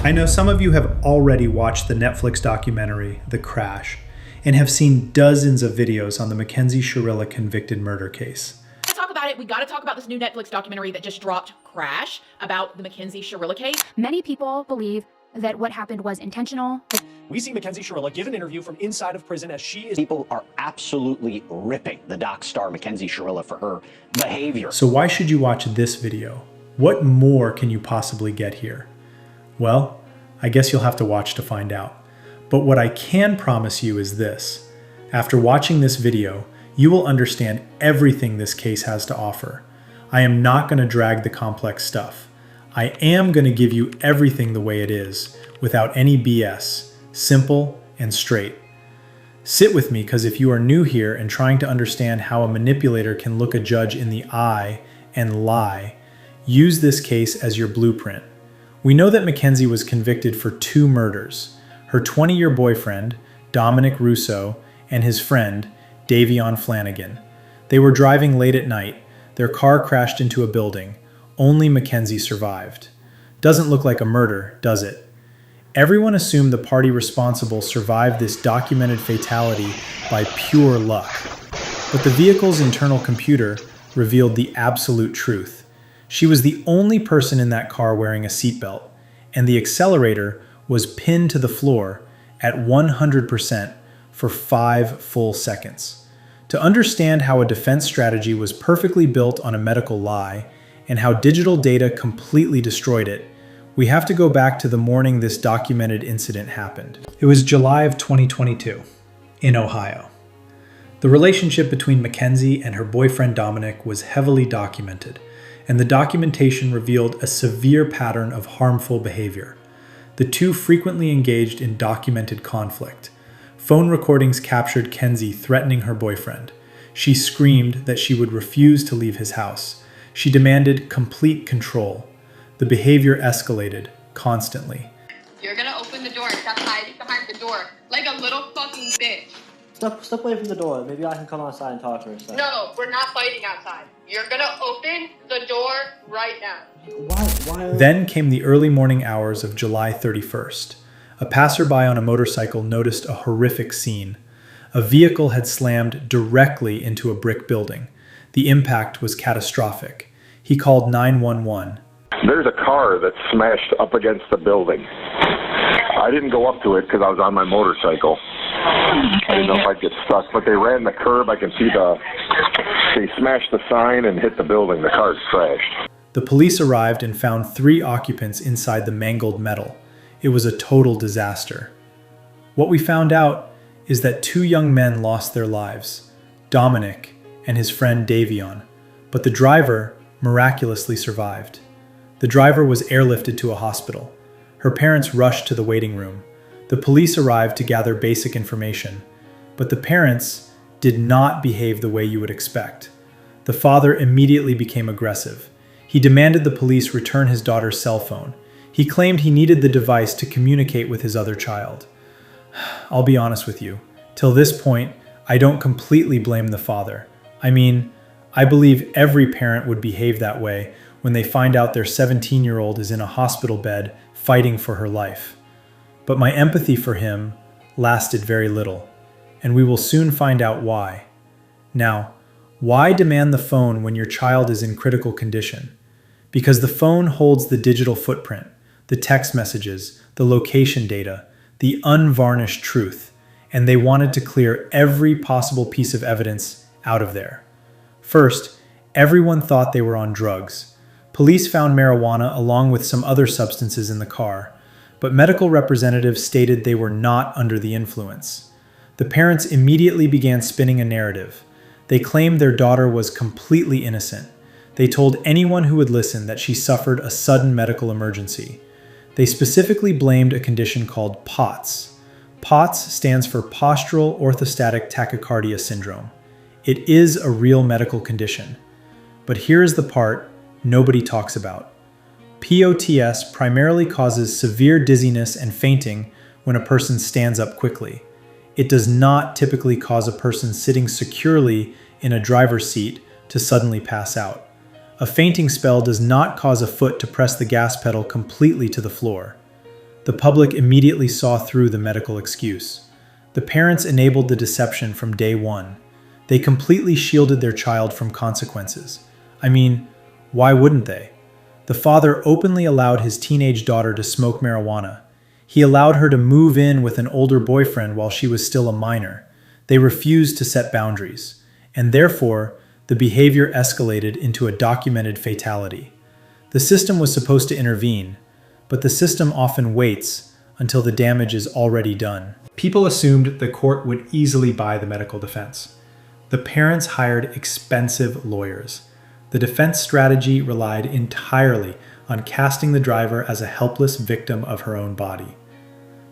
I know some of you have already watched the Netflix documentary, The Crash, and have seen dozens of videos on the Mackenzie Shirilla convicted murder case. Let's talk about it. We got to talk about this new Netflix documentary that just dropped, Crash, about the Mackenzie Shirilla case. Many people believe that what happened was intentional. We see Mackenzie Shirilla give an interview from inside of prison as she is. People are absolutely ripping the doc star Mackenzie Shirilla for her behavior. So why should you watch this video? What more can you possibly get here? Well, I guess you'll have to watch to find out. But what I can promise you is this. After watching this video, you will understand everything this case has to offer. I am not going to drag the complex stuff. I am going to give you everything the way it is, without any BS, simple and straight. Sit with me, because if you are new here and trying to understand how a manipulator can look a judge in the eye and lie, use this case as your blueprint. We know that Mackenzie was convicted for 2 murders. Her 20-year boyfriend, Dominic Russo, and his friend, Davion Flanagan. They were driving late at night. Their car crashed into a building. Only Mackenzie survived. Doesn't look like a murder, does it? Everyone assumed the party responsible survived this documented fatality by pure luck. But the vehicle's internal computer revealed the absolute truth. She was the only person in that car wearing a seatbelt, and the accelerator was pinned to the floor at 100% for 5 full seconds. To understand how a defense strategy was perfectly built on a medical lie, and how digital data completely destroyed it, we have to go back to the morning this documented incident happened. It was July of 2022, in Ohio. The relationship between Mackenzie and her boyfriend Dominic was heavily documented, and the documentation revealed a severe pattern of harmful behavior. The two frequently engaged in documented conflict. Phone recordings captured Kenzie threatening her boyfriend. She screamed that she would refuse to leave his house. She demanded complete control. The behavior escalated constantly. You're gonna open the door and stop hiding behind the door like a little fucking bitch. Step away from the door. Maybe I can come outside and talk for a second. No, we're not fighting outside. You're gonna open the door right now. Why? Then came the early morning hours of July 31st. A passerby on a motorcycle noticed a horrific scene. A vehicle had slammed directly into a brick building. The impact was catastrophic. He called 911. There's a car that's smashed up against the building. I didn't go up to it because I was on my motorcycle. I didn't know if I'd get stuck, but they ran the curb. I can see they smashed the sign and hit the building. The car's crashed. The police arrived and found 3 occupants inside the mangled metal. It was a total disaster. What we found out is that 2 young men lost their lives, Dominic and his friend Davion, but the driver miraculously survived. The driver was airlifted to a hospital. Her parents rushed to the waiting room. The police arrived to gather basic information, but the parents did not behave the way you would expect. The father immediately became aggressive. He demanded the police return his daughter's cell phone. He claimed he needed the device to communicate with his other child. I'll be honest with you. Till this point, I don't completely blame the father. I mean, I believe every parent would behave that way when they find out their 17-year-old is in a hospital bed fighting for her life. But my empathy for him lasted very little, and we will soon find out why. Now, why demand the phone when your child is in critical condition? Because the phone holds the digital footprint, the text messages, the location data, the unvarnished truth, and they wanted to clear every possible piece of evidence out of there. First, everyone thought they were on drugs. Police found marijuana along with some other substances in the car, but medical representatives stated they were not under the influence. The parents immediately began spinning a narrative. They claimed their daughter was completely innocent. They told anyone who would listen that she suffered a sudden medical emergency. They specifically blamed a condition called POTS. POTS stands for Postural Orthostatic Tachycardia Syndrome. It is a real medical condition. But here is the part nobody talks about. POTS primarily causes severe dizziness and fainting when a person stands up quickly. It does not typically cause a person sitting securely in a driver's seat to suddenly pass out. A fainting spell does not cause a foot to press the gas pedal completely to the floor. The public immediately saw through the medical excuse. The parents enabled the deception from day one. They completely shielded their child from consequences. I mean, why wouldn't they? The father openly allowed his teenage daughter to smoke marijuana. He allowed her to move in with an older boyfriend while she was still a minor. They refused to set boundaries, and therefore, the behavior escalated into a documented fatality. The system was supposed to intervene, but the system often waits until the damage is already done. People assumed the court would easily buy the medical defense. The parents hired expensive lawyers. The defense strategy relied entirely on casting the driver as a helpless victim of her own body.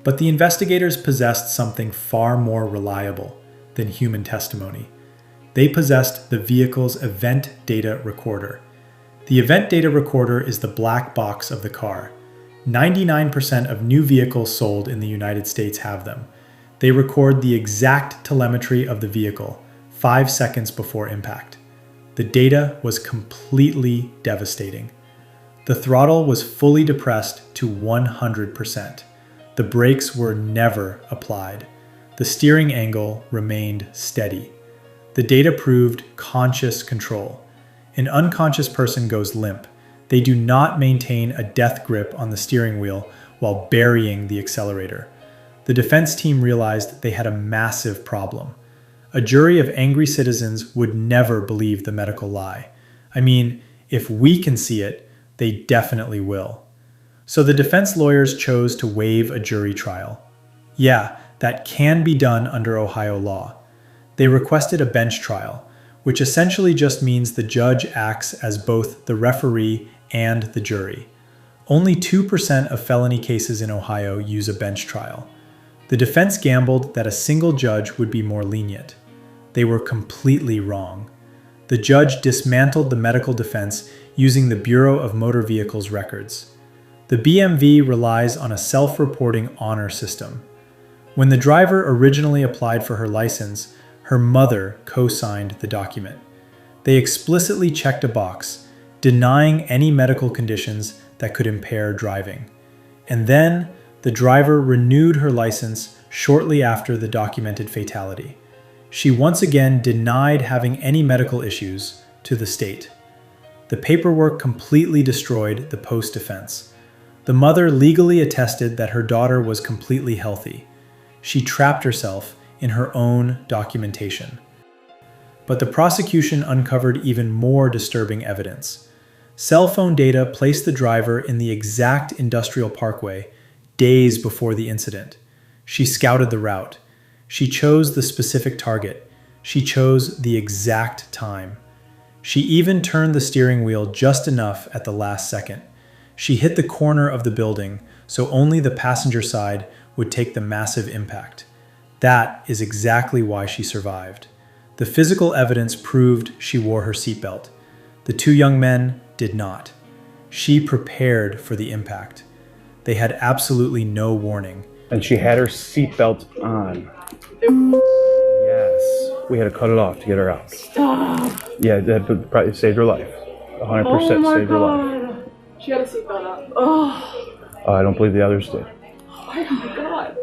But the investigators possessed something far more reliable than human testimony. They possessed the vehicle's event data recorder. The event data recorder is the black box of the car. 99% of new vehicles sold in the United States have them. They record the exact telemetry of the vehicle 5 seconds before impact. The data was completely devastating. The throttle was fully depressed to 100%. The brakes were never applied. The steering angle remained steady. The data proved conscious control. An unconscious person goes limp. They do not maintain a death grip on the steering wheel while burying the accelerator. The defense team realized they had a massive problem. A jury of angry citizens would never believe the medical lie. I mean, if we can see it, they definitely will. So the defense lawyers chose to waive a jury trial. Yeah, that can be done under Ohio law. They requested a bench trial, which essentially just means the judge acts as both the referee and the jury. Only 2% of felony cases in Ohio use a bench trial. The defense gambled that a single judge would be more lenient. They were completely wrong. The judge dismantled the medical defense using the Bureau of Motor Vehicles records. The BMV relies on a self-reporting honor system. When the driver originally applied for her license, her mother co-signed the document. They explicitly checked a box, denying any medical conditions that could impair driving. And then, the driver renewed her license shortly after the documented fatality. She once again denied having any medical issues to the state. The paperwork completely destroyed the post-defense. The mother legally attested that her daughter was completely healthy. She trapped herself in her own documentation. But the prosecution uncovered even more disturbing evidence. Cell phone data placed the driver in the exact industrial parkway days before the incident. She scouted the route. She chose the specific target. She chose the exact time. She even turned the steering wheel just enough at the last second. She hit the corner of the building, so only the passenger side would take the massive impact. That is exactly why she survived. The physical evidence proved she wore her seatbelt. The two young men did not. She prepared for the impact. They had absolutely no warning. And she had her seatbelt on. Yes. We had to cut it off to get her out. Stop. Yeah, that probably saved her life. 100% saved her life. She had a seatbelt on. Oh. I don't believe the others did. Oh my God.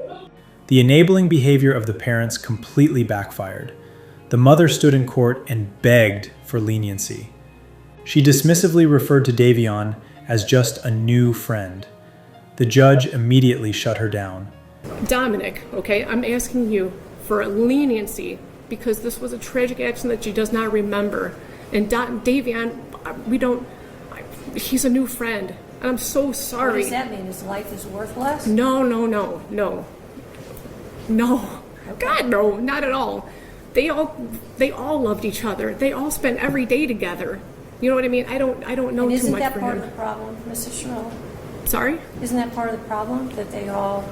The enabling behavior of the parents completely backfired. The mother stood in court and begged for leniency. She dismissively referred to Davion as just a new friend. The judge immediately shut her down. Dominic, okay, I'm asking you for leniency because this was a tragic accident that she does not remember. And Davion, he's a new friend. And I'm so sorry. What does that mean? His life is worthless? No. God, no, not at all. They all loved each other. They all spent every day together. You know what I mean? I don't know and too much for him. Isn't that part of the problem, Mrs. Sherrill? Sorry? Isn't that part of the problem, that they all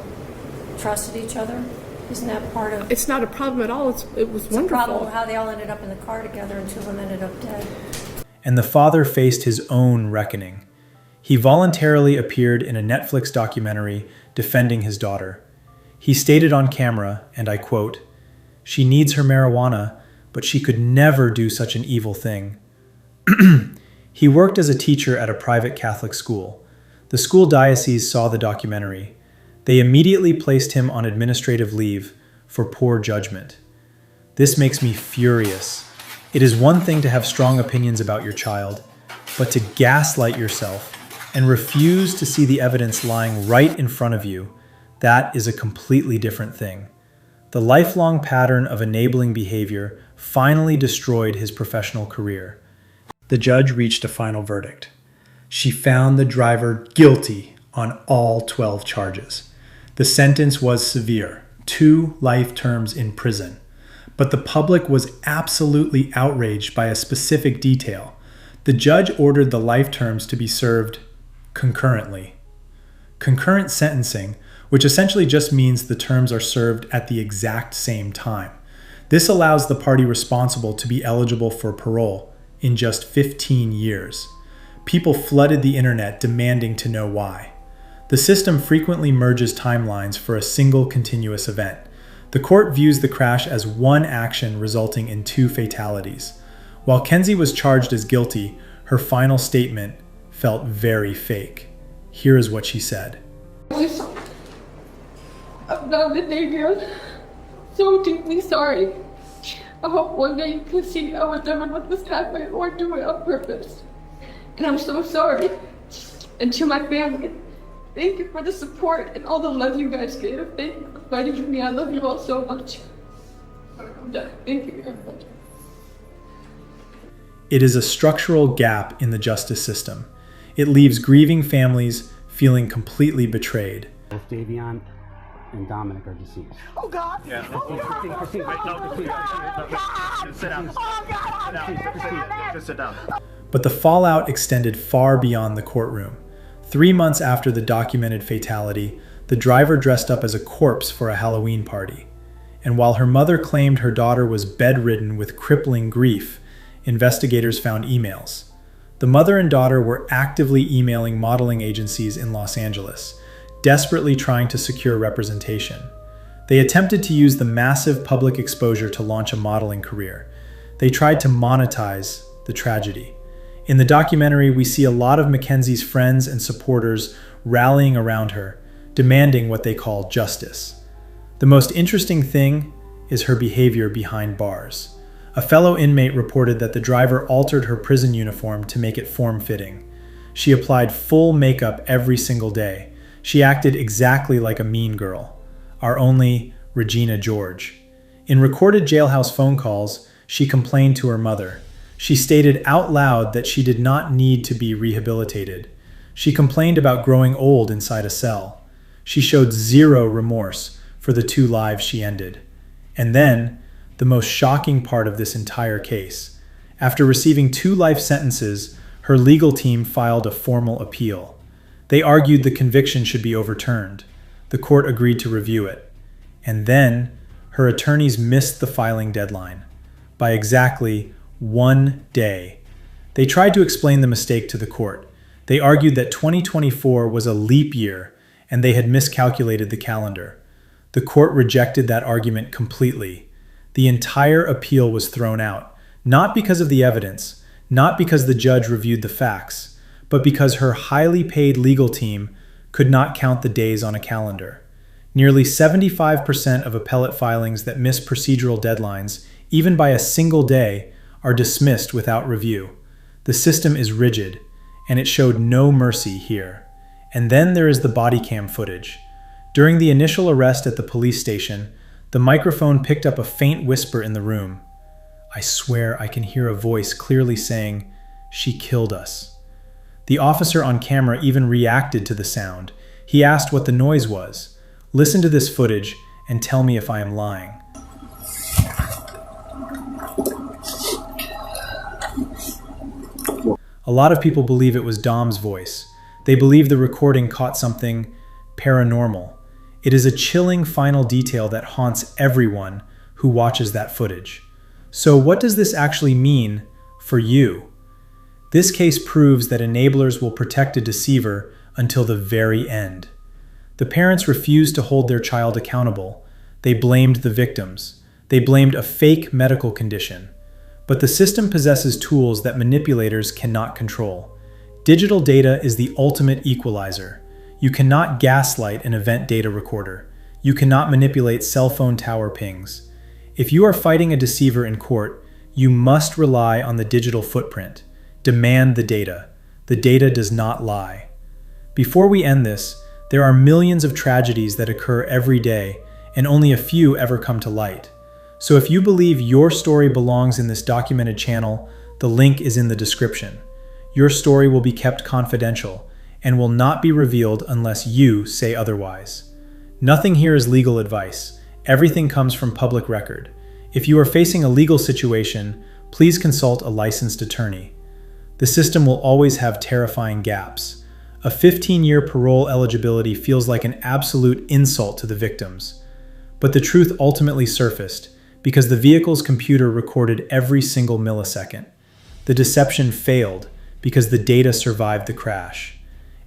trusted each other? Isn't that part of... It's not a problem at all. It was wonderful. It's a problem how they all ended up in the car together and two of them ended up dead. And the father faced his own reckoning. He voluntarily appeared in a Netflix documentary defending his daughter. He stated on camera, and I quote, "She needs her marijuana, but she could never do such an evil thing." He worked as a teacher at a private Catholic school. The school diocese saw the documentary. They immediately placed him on administrative leave for poor judgment. This makes me furious. It is one thing to have strong opinions about your child, but to gaslight yourself and refuse to see the evidence lying right in front of you, that is a completely different thing. The lifelong pattern of enabling behavior finally destroyed his professional career. The judge reached a final verdict. She found the driver guilty on all 12 charges. The sentence was severe, 2 life terms in prison. But the public was absolutely outraged by a specific detail. The judge ordered the life terms to be served concurrently. Concurrent sentencing, which essentially just means the terms are served at the exact same time. This allows the party responsible to be eligible for parole in just 15 years. People flooded the internet demanding to know why. The system frequently merges timelines for a single continuous event. The court views the crash as one action resulting in 2 fatalities. While Kenzie was charged as guilty, her final statement felt very fake. Here is what she said. I'm not Davion. So deeply sorry. I hope one day you can see I would never let this happen or do it on purpose. And I'm so sorry. And to my family, thank you for the support and all the love you guys gave. Thank you for fighting for me. I love you all so much. Thank you very much. It is a structural gap in the justice system. It leaves grieving families feeling completely betrayed. Both Davion and Dominic are deceased. Oh God! Yeah. Oh God! Sit down. Oh God! Just sit down. But the fallout extended far beyond the courtroom. 3 months after the documented fatality, the driver dressed up as a corpse for a Halloween party. And while her mother claimed her daughter was bedridden with crippling grief, investigators found emails. The mother and daughter were actively emailing modeling agencies in Los Angeles, desperately trying to secure representation. They attempted to use the massive public exposure to launch a modeling career. They tried to monetize the tragedy. In the documentary, we see a lot of Mackenzie's friends and supporters rallying around her, demanding what they call justice. The most interesting thing is her behavior behind bars. A fellow inmate reported that the driver altered her prison uniform to make it form-fitting. She applied full makeup every single day. She acted exactly like a mean girl, our only Regina George. In recorded jailhouse phone calls, she complained to her mother. She stated out loud that she did not need to be rehabilitated. She complained about growing old inside a cell. She showed zero remorse for the 2 lives she ended. And then, the most shocking part of this entire case. After receiving 2 life sentences, her legal team filed a formal appeal. They argued the conviction should be overturned. The court agreed to review it. And then, her attorneys missed the filing deadline by exactly 1 day. They tried to explain the mistake to the court. They argued that 2024 was a leap year and they had miscalculated the calendar. The court rejected that argument completely. The entire appeal was thrown out, not because of the evidence, not because the judge reviewed the facts, but because her highly paid legal team could not count the days on a calendar. Nearly 75% of appellate filings that miss procedural deadlines, even by a single day, are dismissed without review. The system is rigid, and it showed no mercy here. And then there is the body cam footage. During the initial arrest at the police station, the microphone picked up a faint whisper in the room. I swear I can hear a voice clearly saying, "She killed us." The officer on camera even reacted to the sound. He asked what the noise was. Listen to this footage and tell me if I am lying. A lot of people believe it was Dom's voice. They believe the recording caught something paranormal. It is a chilling final detail that haunts everyone who watches that footage. So what does this actually mean for you? This case proves that enablers will protect a deceiver until the very end. The parents refused to hold their child accountable. They blamed the victims. They blamed a fake medical condition. But the system possesses tools that manipulators cannot control. Digital data is the ultimate equalizer. You cannot gaslight an event data recorder. You cannot manipulate cell phone tower pings. If you are fighting a deceiver in court, you must rely on the digital footprint. Demand the data. The data does not lie. Before we end this, there are millions of tragedies that occur every day, and only a few ever come to light. So if you believe your story belongs in this documented channel, the link is in the description. Your story will be kept confidential and will not be revealed unless you say otherwise. Nothing here is legal advice. Everything comes from public record. If you are facing a legal situation, please consult a licensed attorney. The system will always have terrifying gaps. A 15-year parole eligibility feels like an absolute insult to the victims. But the truth ultimately surfaced because the vehicle's computer recorded every single millisecond. The deception failed because the data survived the crash.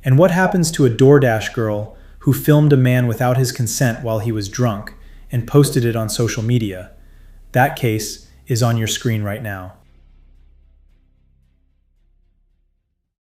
And what happens to a DoorDash girl who filmed a man without his consent while he was drunk and posted it on social media? That case is on your screen right now.